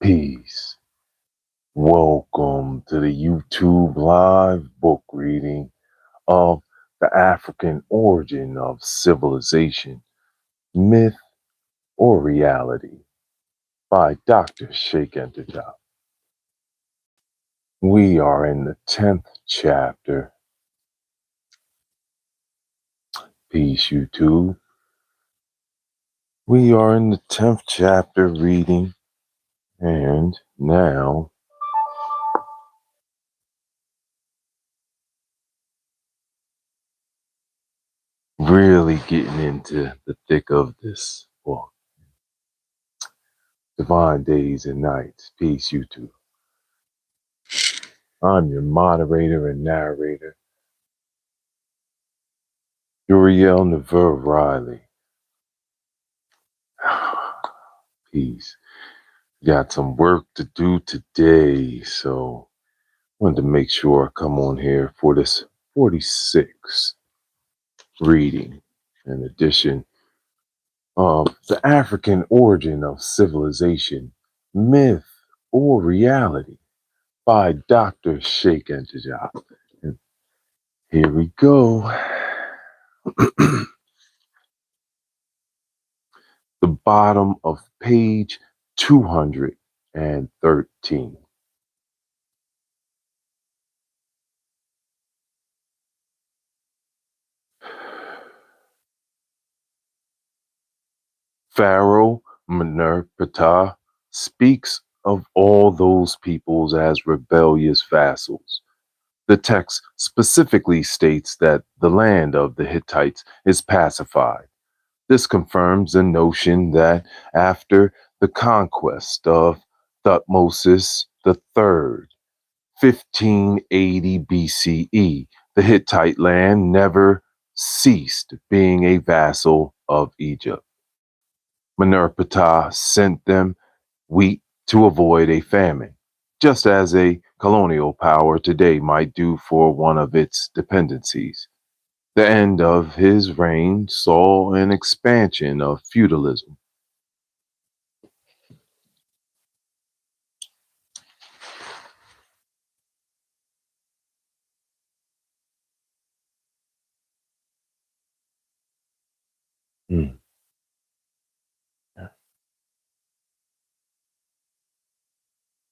Peace. Welcome to the YouTube live book reading of The African Origin of Civilization, Myth or Reality by Dr. Cheikh Anta. We are in the 10th chapter. Peace, YouTube. We are in the 10th chapter reading, and now really getting into the thick of this book. Divine Days and Nights. Peace, YouTube. I'm your moderator and narrator, Uriel Riley. Peace. Got some work to do today, so wanted to make sure I come on here for this 46th reading, an edition of The African Origin of Civilization, Myth or Reality by Dr. Cheikh Anta. And here we go. The bottom of page 213. Pharaoh Meneptah speaks of all those peoples as rebellious vassals. The text specifically states that the land of the Hittites is pacified. This confirms the notion that after the conquest of Thutmose III, 1580 BCE, the Hittite land never ceased being a vassal of Egypt. Meneptah sent them wheat to avoid a famine, just as a colonial power today might do for one of its dependencies. The end of his reign saw an expansion of feudalism.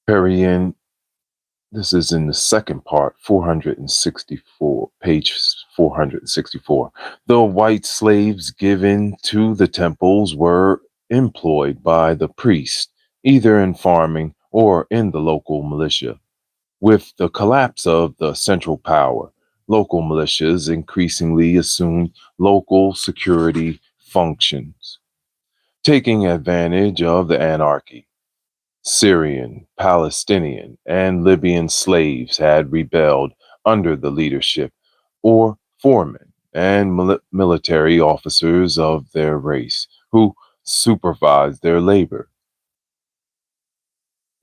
Perian, this is in the second part, 464, page 464. The white slaves given to the temples were employed by the priest, either in farming or in the local militia. With the collapse of the central power, local militias increasingly assumed local security functions, taking advantage of the anarchy. Syrian, Palestinian, and Libyan slaves had rebelled under the leadership or foremen and military officers of their race who supervised their labor.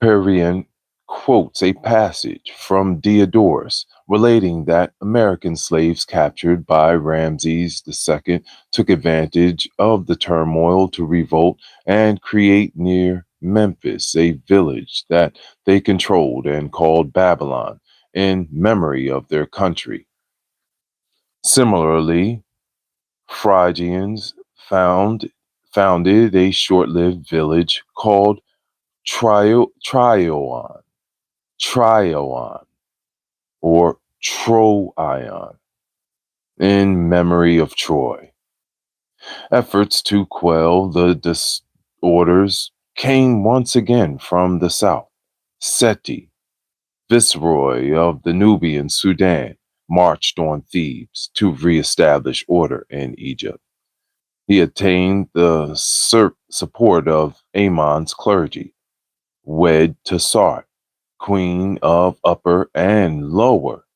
Perian quotes a passage from Diodorus relating that American slaves captured by Ramses II took advantage of the turmoil to revolt and create near Memphis a village that they controlled and called Babylon in memory of their country. Similarly, Phrygians founded a short-lived village called Trioon, or Troion, in memory of Troy. Efforts to quell the disorders came once again from the south. Seti, viceroy of the Nubian Sudan, marched on Thebes to reestablish order in Egypt. He attained the support of Amon's clergy, wed to Sart, queen of Upper and Lower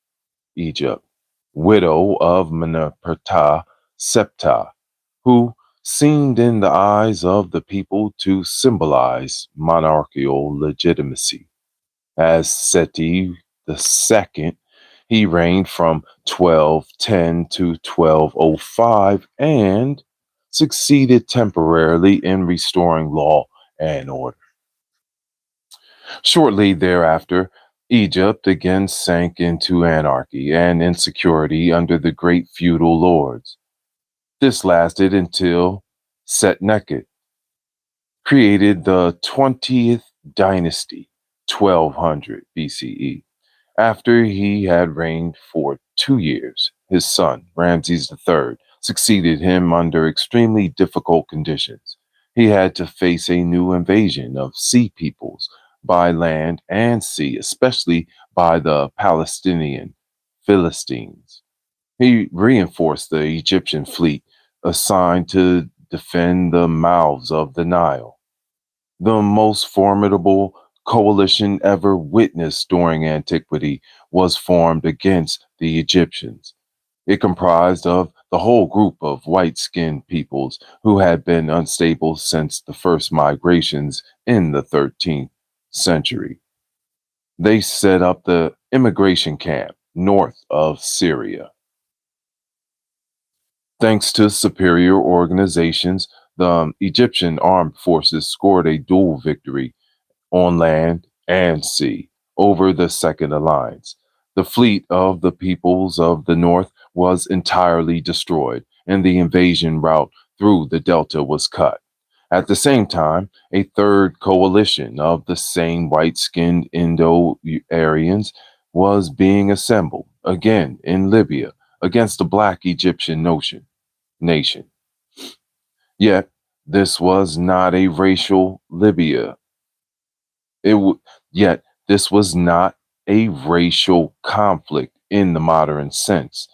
Egypt, widow of Meneptah Septa, who seemed in the eyes of the people to symbolize monarchical legitimacy. As Seti II, he reigned from 1210 to 1205 and succeeded temporarily in restoring law and order. Shortly thereafter, Egypt again sank into anarchy and insecurity under the great feudal lords. This lasted until Setneket created the 20th dynasty, 1200 BCE. After he had reigned for 2 years, his son, Ramses III, succeeded him under extremely difficult conditions. He had to face a new invasion of sea peoples by land and sea, especially by the Palestinian Philistines. He reinforced the Egyptian fleet assigned to defend the mouths of the Nile, the most formidable coalition ever witnessed during antiquity was formed against the Egyptians. It comprised of the whole group of white-skinned peoples who had been unstable since the first migrations in the 13th century. They set up the immigration camp north of Syria. Thanks to superior organizations, the Egyptian armed forces scored a dual victory on land and sea over the Second Alliance. The fleet of the peoples of the North was entirely destroyed, and the invasion route through the Delta was cut. At the same time, a third coalition of the same white skinned Indo Aryans was being assembled, again in Libya, against the black Egyptian nation. Yet, this was not a racial Libya. It w- Yet this was not a racial conflict in the modern sense.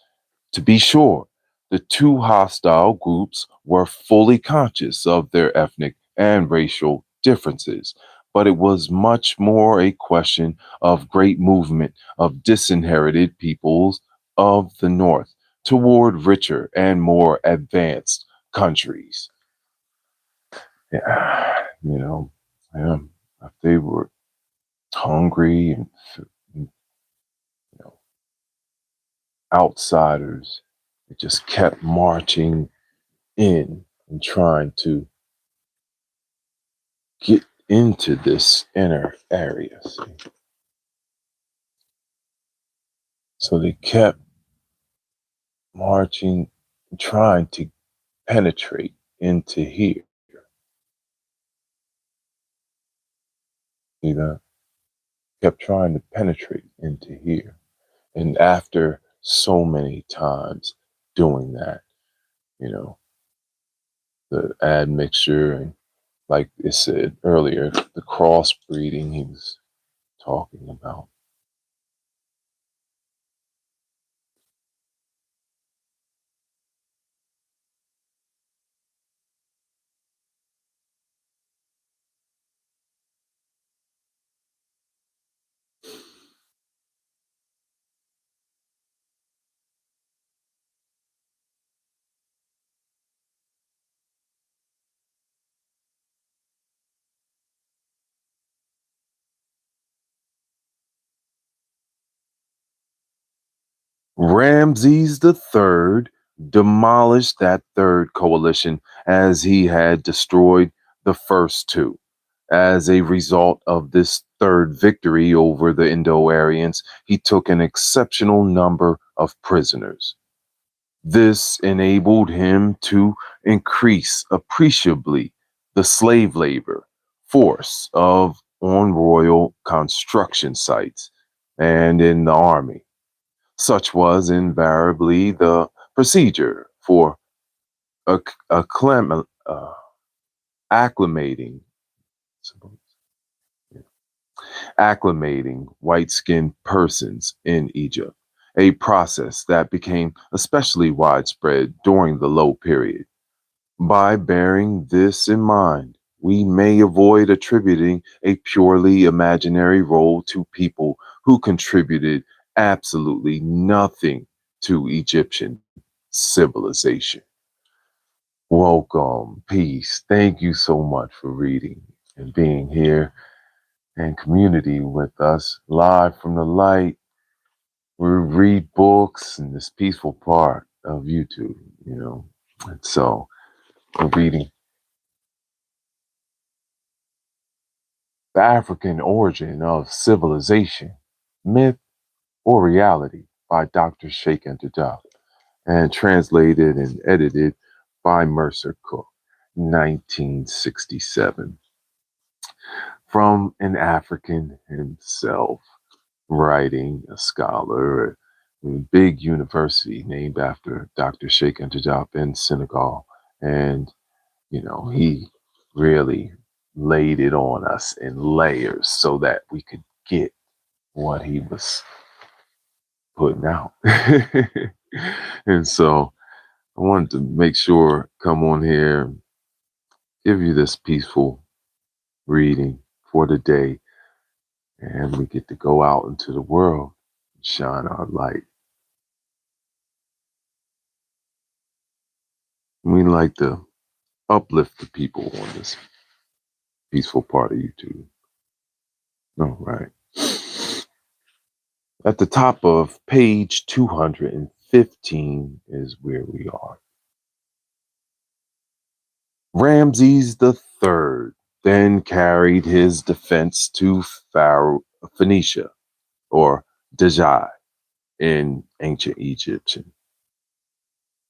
To be sure, the two hostile groups were fully conscious of their ethnic and racial differences, but it was much more a question of great movement of disinherited peoples of the North toward richer and more advanced countries. Yeah, yeah, if they were hungry and know, outsiders. It just kept marching in and trying to get into this inner area. See? So they kept marching, trying to penetrate into here. You know, kept trying to penetrate into here. And after so many times doing that, you know, the admixture and like it said earlier, the crossbreeding he was talking about. Ramses III demolished that third coalition as he had destroyed the first two. As a result of this third victory over the Indo Aryans, he took an exceptional number of prisoners. This enabled him to increase appreciably the slave labor force of on royal construction sites and in the army. Such was invariably the procedure for acc- acclim- uh, acclimating acclimating white skinned persons in Egypt, a process that became especially widespread during the Low Period. By bearing this in mind, we may avoid attributing a purely imaginary role to people who contributed absolutely nothing to Egyptian civilization. Welcome, peace. Thank you so much for reading and being here and community with us live from the light. We read books in this peaceful part of YouTube, you know. And so we're reading The African Origin of Civilization, Myth or Reality by Dr. Cheikh and Diop, and translated and edited by Mercer Cook, 1967. From an African himself, writing, a scholar, a big university named after Dr. Cheikh and Diop in Senegal. And, he really laid it on us in layers so that we could get what he was putting out. And so I wanted to make sure, come on here, give you this peaceful reading for the day, and we get to go out into the world and shine our light. We like to uplift the people on this peaceful part of YouTube. All right. At the top of page 215 is where we are. Ramses III then carried his defense to Phoenicia, or Dejai in ancient Egyptian.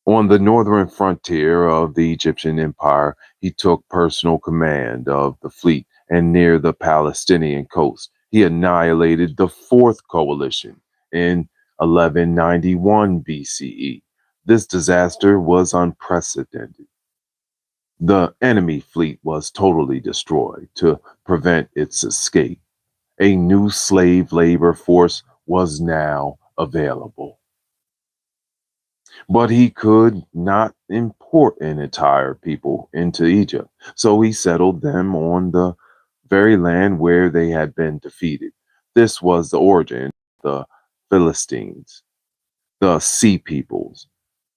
On the northern frontier of the Egyptian Empire, he took personal command of the fleet, and near the Palestinian coast, he annihilated the Fourth Coalition in 1191 BCE. This disaster was unprecedented. The enemy fleet was totally destroyed to prevent its escape. A new slave labor force was now available. But he could not import an entire people into Egypt, so he settled them on the very land where they had been defeated. This was the origin of the Philistines, the Sea Peoples,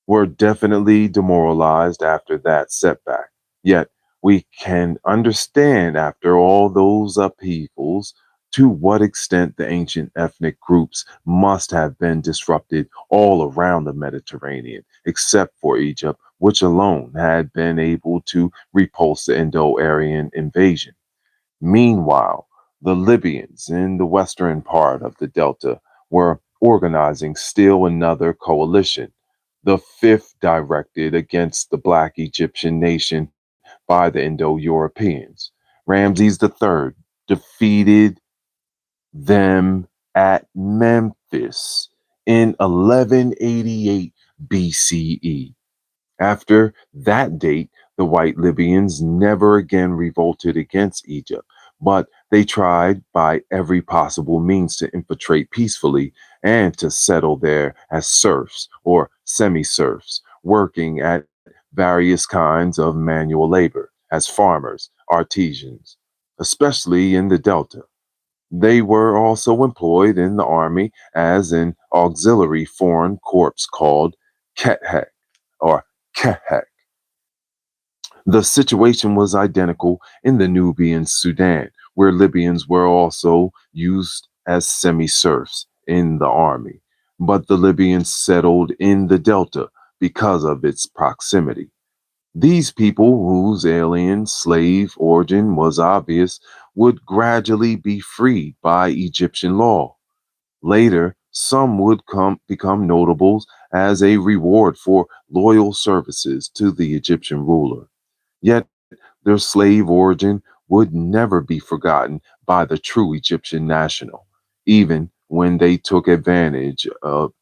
were definitely demoralized after that setback. Yet we can understand, after all those upheavals, to what extent the ancient ethnic groups must have been disrupted all around the Mediterranean, except for Egypt, which alone had been able to repulse the Indo-Aryan invasion. Meanwhile, the Libyans in the western part of the Delta were organizing still another coalition, the fifth directed against the Black Egyptian nation by the Indo-Europeans. Ramses III defeated them at Memphis in 1188 BCE. After that date, the white Libyans never again revolted against Egypt, but they tried by every possible means to infiltrate peacefully and to settle there as serfs or semi serfs, working at various kinds of manual labor as farmers, artisans, especially in the Delta. They were also employed in the army as an auxiliary foreign corps called Kethek or Kehek. The situation was identical in the Nubian Sudan, where Libyans were also used as semi serfs in the army. But the Libyans settled in the Delta because of its proximity. These people, whose alien slave origin was obvious, would gradually be freed by Egyptian law. Later, some would become notables as a reward for loyal services to the Egyptian ruler. Yet their slave origin would never be forgotten by the true Egyptian national, even when they took advantage of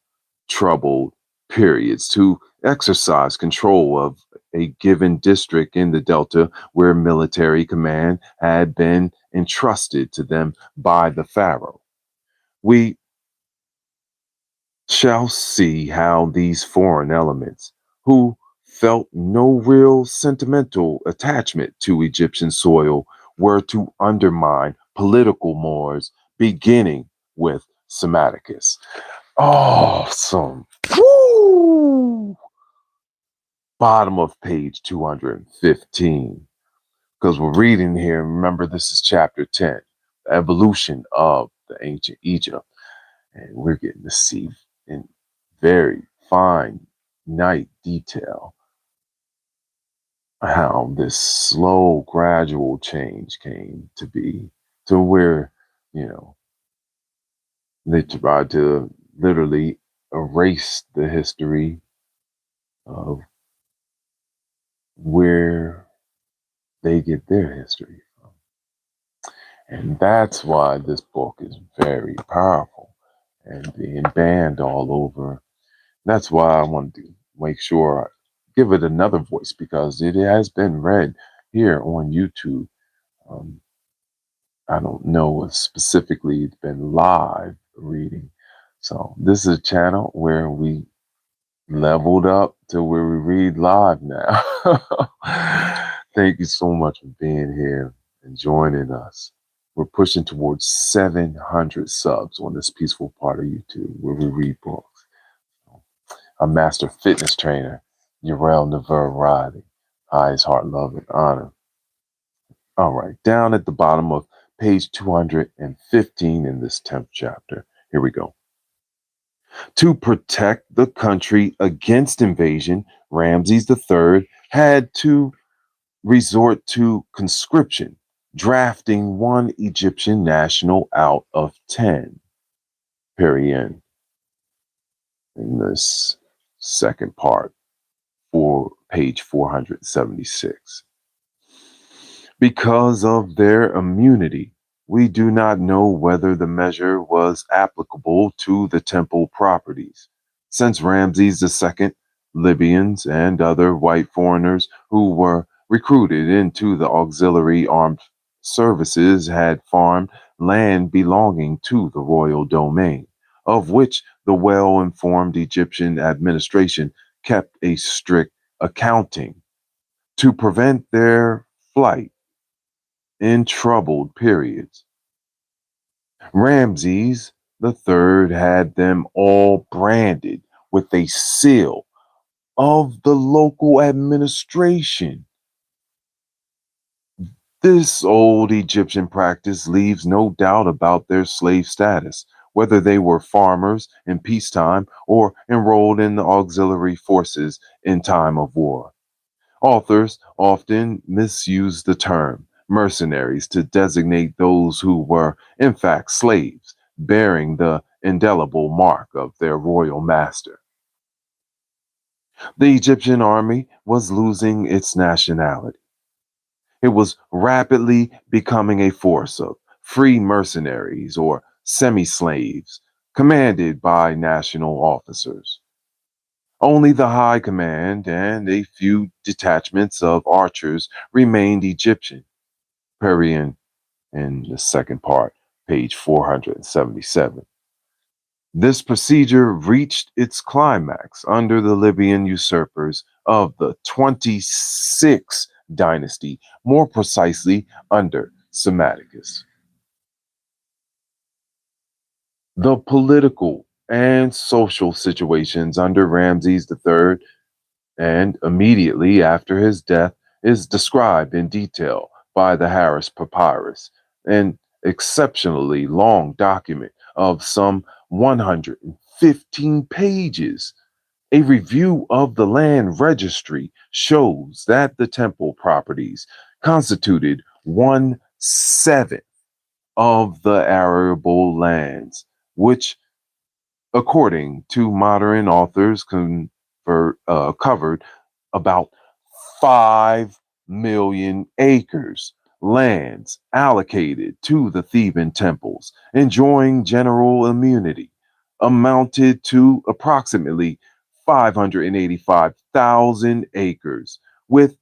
troubled periods to exercise control of a given district in the Delta where military command had been entrusted to them by the Pharaoh. We shall see how these foreign elements, who felt no real sentimental attachment to Egyptian soil, were to undermine political mores, beginning with Psammaticus. Awesome. Woo! Bottom of page 215. Because we're reading here, remember this is chapter 10, the evolution of the ancient Egypt. And we're getting to see in very fine night detail how this slow, gradual change came to be to where, you know, they tried to literally erase the history of where they get their history from. And that's why this book is very powerful and being banned all over. That's why I wanted to make sure I give it another voice because it has been read here on YouTube. Um, I don't know if specifically it's been live reading. So this is a channel where we leveled up to where we read live now. Thank you so much for being here and joining us. We're pushing towards 700 subs on this peaceful part of YouTube where we read books. A master fitness trainer, Uriel Riley. Highest heart, love, and honor. All right, down at the bottom of page 215 in this 10th chapter. Here we go. To protect the country against invasion, Ramses III had to resort to conscription, drafting one Egyptian national out of 10. Period. In this second part, for page 476. Because of their immunity, we do not know whether the measure was applicable to the temple properties, since Ramses II, Libyans, and other white foreigners who were recruited into the auxiliary armed services had farmed land belonging to the royal domain, of which the well informed Egyptian administration kept a strict accounting. To prevent their flight in troubled periods, Ramses III had them all branded with a seal of the local administration. This old Egyptian practice leaves no doubt about their slave status, whether they were farmers in peacetime or enrolled in the auxiliary forces in time of war. Authors often misuse the term mercenaries to designate those who were, in fact, slaves, bearing the indelible mark of their royal master. The Egyptian army was losing its nationality. It was rapidly becoming a force of free mercenaries or semi slaves, commanded by national officers. Only the high command and a few detachments of archers remained Egyptian. Period. In the second part, page 477. This procedure reached its climax under the Libyan usurpers of the 26th dynasty, more precisely under Psammaticus. The political and social situations under Ramses III and immediately after his death is described in detail by the Harris Papyrus, an exceptionally long document of some 115 pages. A review of the land registry shows that the temple properties constituted 1/7 of the arable lands, which according to modern authors, covered about 5 million acres lands allocated to the Theban temples, enjoying general immunity, amounted to approximately 585,000 acres, with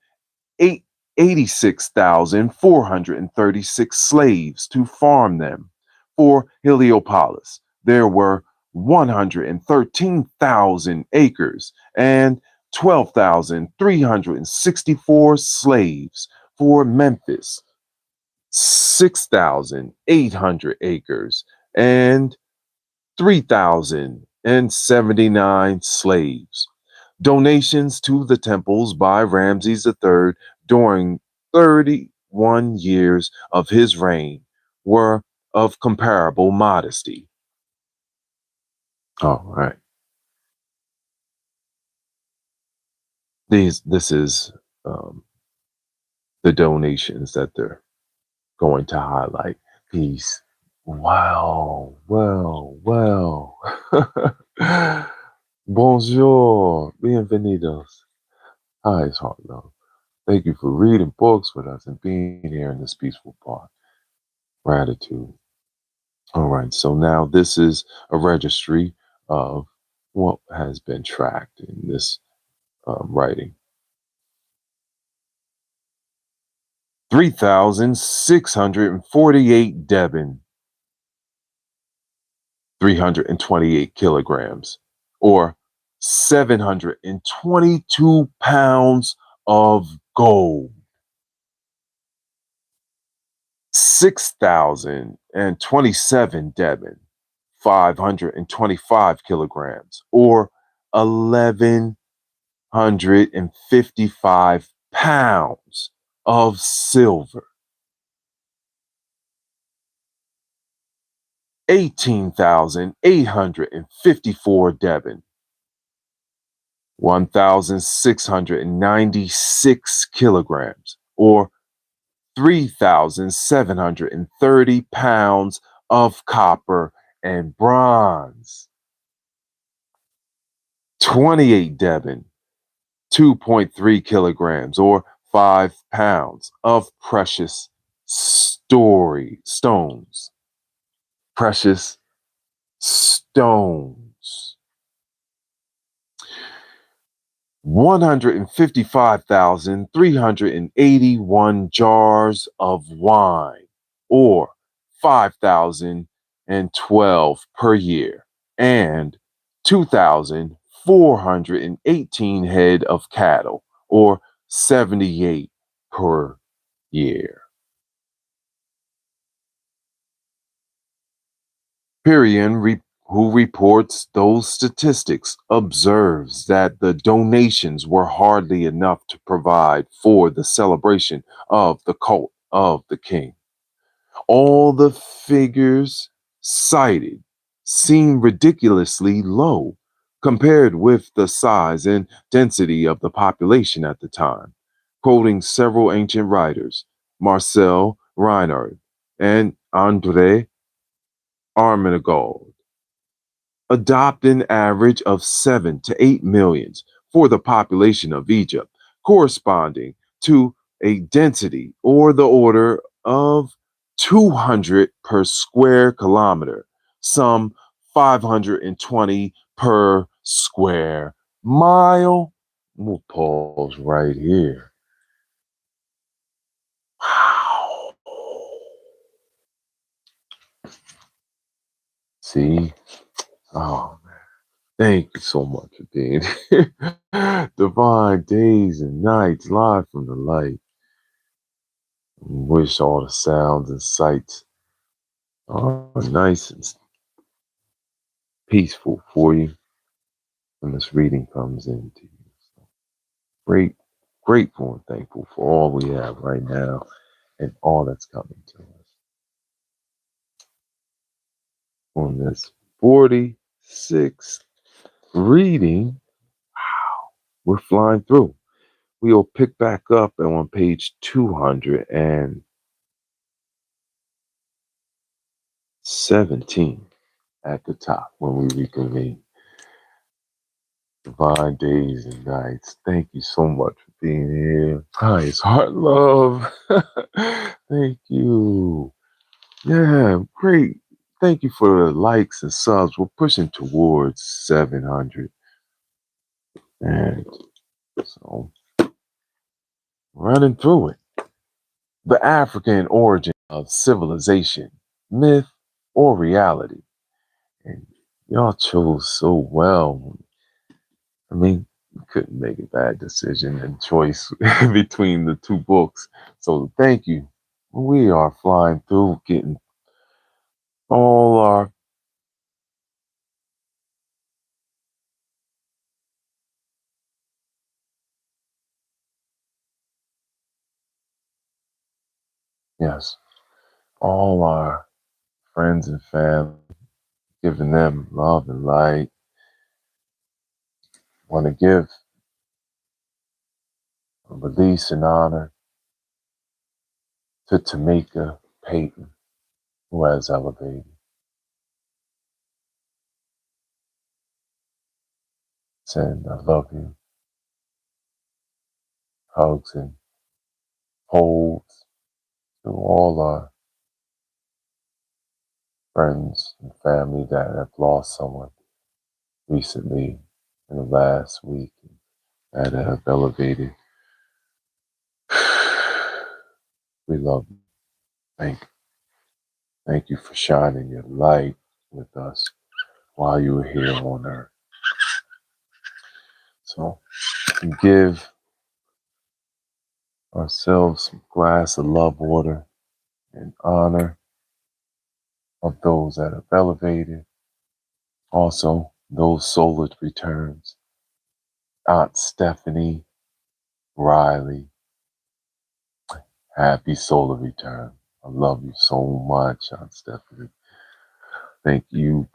86,436 slaves to farm them. For Heliopolis, there were 113,000 acres and 12,364 slaves. For Memphis, 6,800 acres and 3,079 slaves. Donations to the temples by Ramses III during 31 years of his reign were of comparable modesty. All right. This is um, the donations that they're going to highlight. Peace. Wow. Well. Bonjour. Bienvenidos. Hi, it's Heart Love. Thank you for reading books with us and being here in this peaceful part. Gratitude. All right. So now this is a registry of what has been tracked in this writing. 3,648 Devon, 328 kilograms, or 722 pounds of gold. 6,027 Devon, 525 kilograms, or 1,155 pounds of silver. 18,854 Devon, 1,696 kilograms, or 3,730 pounds of copper and bronze. 28 Devon, 2.3 kilograms, or 5 pounds of precious stones. Precious stones. 155,381 jars of wine, or 5,012 per year, and 2,418 head of cattle, or 78 per year. Perian, who reports those statistics, observes that the donations were hardly enough to provide for the celebration of the cult of the king. All the figures cited seem ridiculously low compared with the size and density of the population at the time, quoting several ancient writers, Marcel Reinhard and André Armenagold. Adopt an average of 7 to 8 millions for the population of Egypt, corresponding to a density or the order of 200 per square kilometer, some 520 per square mile. We'll pause right here. Wow. See? Oh, thank you so much for being here. Divine days and nights live from the light. Wish all the sounds and sights are nice and peaceful for you when this reading comes into you. So grateful and thankful for all we have right now and all that's coming to us. On this 46th reading, we're flying through. We'll pick back up on page 217 at the top when we reconvene. Divine days and nights. Thank you so much for being here. Hi, it's Heart Love. Thank you. Yeah, great. Thank you for the likes and subs. We're pushing towards 700. And so, running through it. The African origin of civilization, myth, or reality. And y'all chose so well. I mean, you couldn't make a bad decision and choice between the two books. So thank you. We are flying through, getting all our yes, all our friends and family, giving them love and light. Want to give a release and honor to Tamika Payton, who has elevated, send I love you, hugs and holds to all our friends and family that have lost someone recently in the last week that have elevated. We love you. Thank you for shining your light with us while you were here on earth. So give ourselves a glass of love water in honor of those that have elevated. Also, those solar returns. Aunt Stephanie, Riley, happy solar return. I love you so much, Aunt Stephanie. Thank you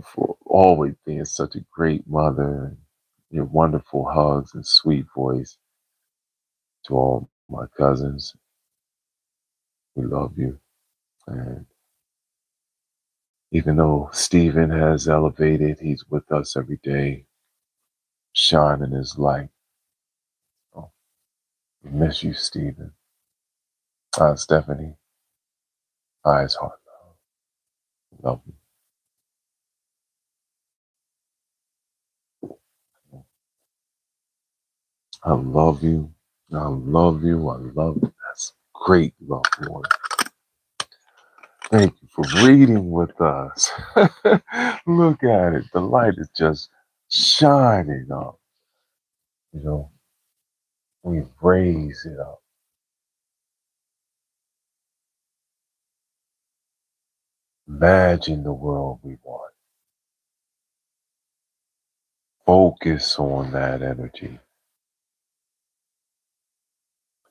for always being such a great mother and your wonderful hugs and sweet voice. To all my cousins, we love you. And even though Stephen has elevated, he's with us every day, shining his light. So we miss you, Stephen. Stephanie, eyes heart, love you. I love you. I love you. I love you. That's great love, Lord. Thank you for reading with us. Look at it. The light is just shining up. You know, we raise it up. Imagine the world we want. Focus on that energy.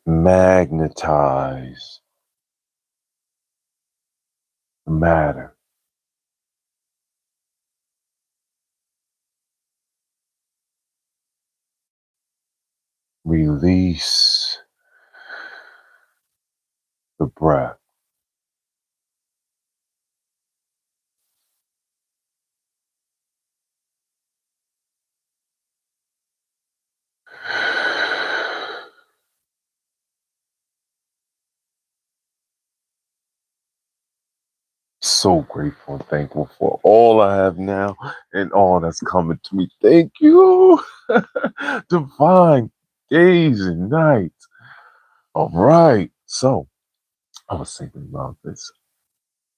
Magnetize matter. Release the breath. So grateful and thankful for all I have now and all that's coming to me. Thank you. Divine days and nights. All right. So I was thinking about this,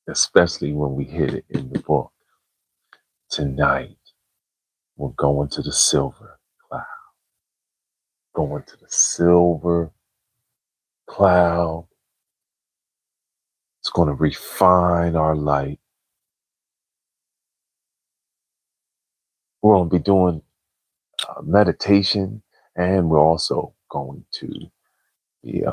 especially when we hit it in the book. Tonight, we're going to the silver cloud. Going to the silver cloud. It's going to refine our light. We're going to be doing meditation, and we're also going to be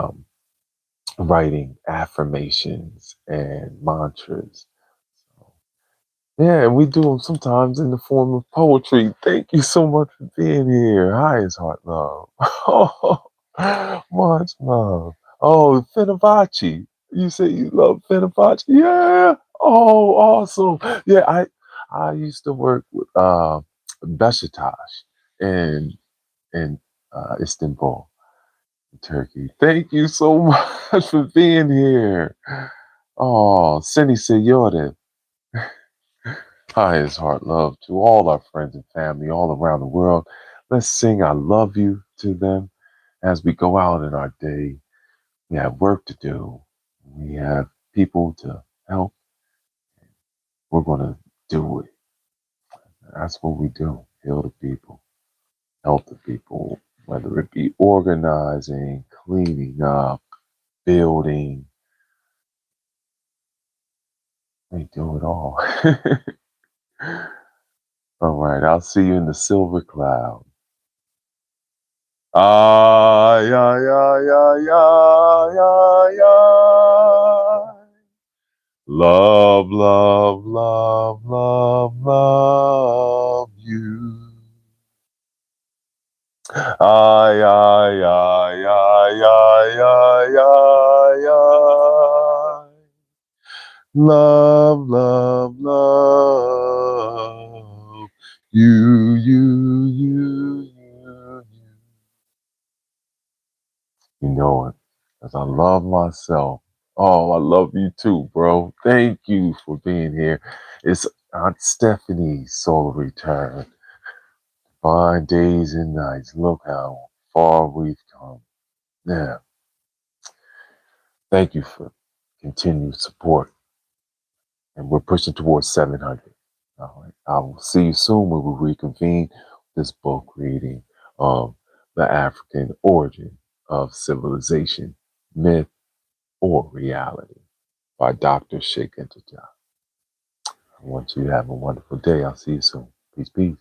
writing affirmations and mantras. So, yeah, and we do them sometimes in the form of poetry. Thank you so much for being here. Highest heart love. Oh, much love. Oh, Fenerbahce. You say you love Fenerbahce? Yeah. Oh, awesome. Yeah, I used to work with Beşiktaş in Istanbul, Turkey. Thank you so much for being here. Oh, Seni señores. Highest heart love to all our friends and family all around the world. Let's sing I love you to them as we go out in our day. We have work to do. We have people to help. We're going to do it. That's what we do. Heal the people, help the people, whether it be organizing, cleaning up, building. We do it all. All right. I'll see you in the silver cloud. Ay, ay, ay, ay, ay, ay, ay. Love, love, love, love, love you. Ay, ay, ay, ay, ay, ay, ay, ay. Love, love, love. You. You know it. As I love myself. Oh, I love you too, bro. Thank you for being here. It's Aunt Stephanie's soul return. Fine days and nights. Look how far we've come. Now, thank you for continued support. And we're pushing towards 700. All right. I will see you soon when we reconvene this book reading of The African Origin of Civilization, Myth or Reality by Dr. Cheikh. I want you to have a wonderful day. I'll see you soon. Peace, peace.